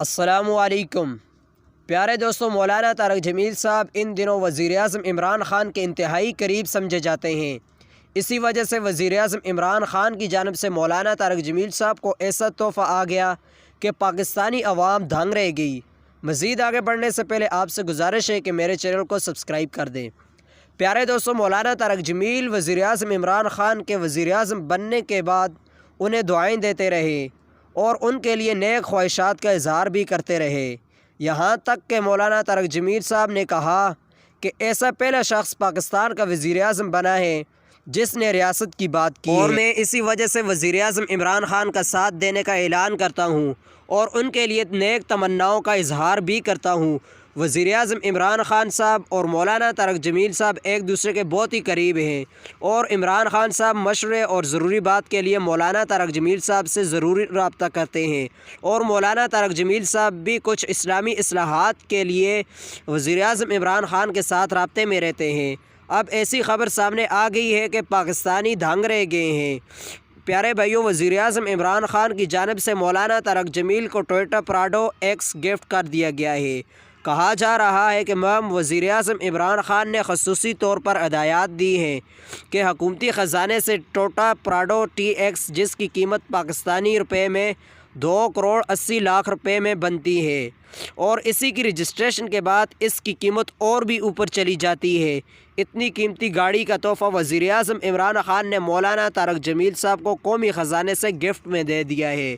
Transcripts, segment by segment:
السلام علیکم پیارے دوستوں، مولانا طارق جمیل صاحب ان دنوں وزیر اعظم عمران خان کے انتہائی قریب سمجھے جاتے ہیں۔ اسی وجہ سے وزیر اعظم عمران خان کی جانب سے مولانا طارق جمیل صاحب کو ایسا تحفہ آ گیا کہ پاکستانی عوام دھنگ رہ گئی۔ مزید آگے بڑھنے سے پہلے آپ سے گزارش ہے کہ میرے چینل کو سبسکرائب کر دیں۔ پیارے دوستوں، مولانا طارق جمیل وزیر اعظم عمران خان کے وزیر اعظم بننے کے بعد انہیں دعائیں دیتے رہے اور ان کے لیے نیک خواہشات کا اظہار بھی کرتے رہے، یہاں تک کہ مولانا طارق جمیل صاحب نے کہا کہ ایسا پہلا شخص پاکستان کا وزیر اعظم بنا ہے جس نے ریاست کی بات کی اور میں اسی وجہ سے وزیر اعظم عمران خان کا ساتھ دینے کا اعلان کرتا ہوں اور ان کے لیے نیک تمناؤں کا اظہار بھی کرتا ہوں۔ وزیر اعظم عمران خان صاحب اور مولانا طارق جمیل صاحب ایک دوسرے کے بہت ہی قریب ہیں اور عمران خان صاحب مشورے اور ضروری بات کے لیے مولانا طارق جمیل صاحب سے ضروری رابطہ کرتے ہیں، اور مولانا طارق جمیل صاحب بھی کچھ اسلامی اصلاحات کے لیے وزیر اعظم عمران خان کے ساتھ رابطے میں رہتے ہیں۔ اب ایسی خبر سامنے آ گئی ہے کہ پاکستانی دھنگ رہ گئے ہیں۔ پیارے بھائیوں، وزیر اعظم عمران خان کی جانب سے مولانا طارق جمیل کو ٹویوٹا پراڈو ایکس گفٹ کر دیا گیا ہے۔ کہا جا رہا ہے کہ وزیر اعظم عمران خان نے خصوصی طور پر ہدایات دی ہیں کہ حکومتی خزانے سے ٹویوٹا پراڈو ٹی ایکس، جس کی قیمت پاکستانی روپے میں 2.80 کروڑ روپے میں بنتی ہے اور اسی کی رجسٹریشن کے بعد اس کی قیمت اور بھی اوپر چلی جاتی ہے، اتنی قیمتی گاڑی کا تحفہ وزیر اعظم عمران خان نے مولانا طارق جمیل صاحب کو قومی خزانے سے گفٹ میں دے دیا ہے۔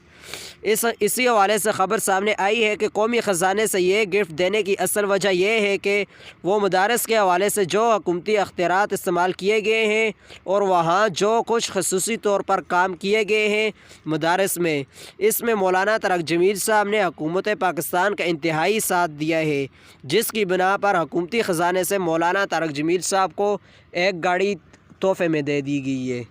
اسی حوالے سے خبر سامنے آئی ہے کہ قومی خزانے سے یہ گفٹ دینے کی اصل وجہ یہ ہے کہ وہ مدارس کے حوالے سے جو حکومتی اختیارات استعمال کیے گئے ہیں اور وہاں جو کچھ خصوصی طور پر کام کیے گئے ہیں مدارس میں، اس میں مولانا طارق جمیل صاحب نے حکومت پاکستان کا انتہائی ساتھ دیا ہے، جس کی بنا پر حکومتی خزانے سے مولانا طارق جمیل صاحب کو ایک گاڑی تحفے میں دے دی گئی ہے۔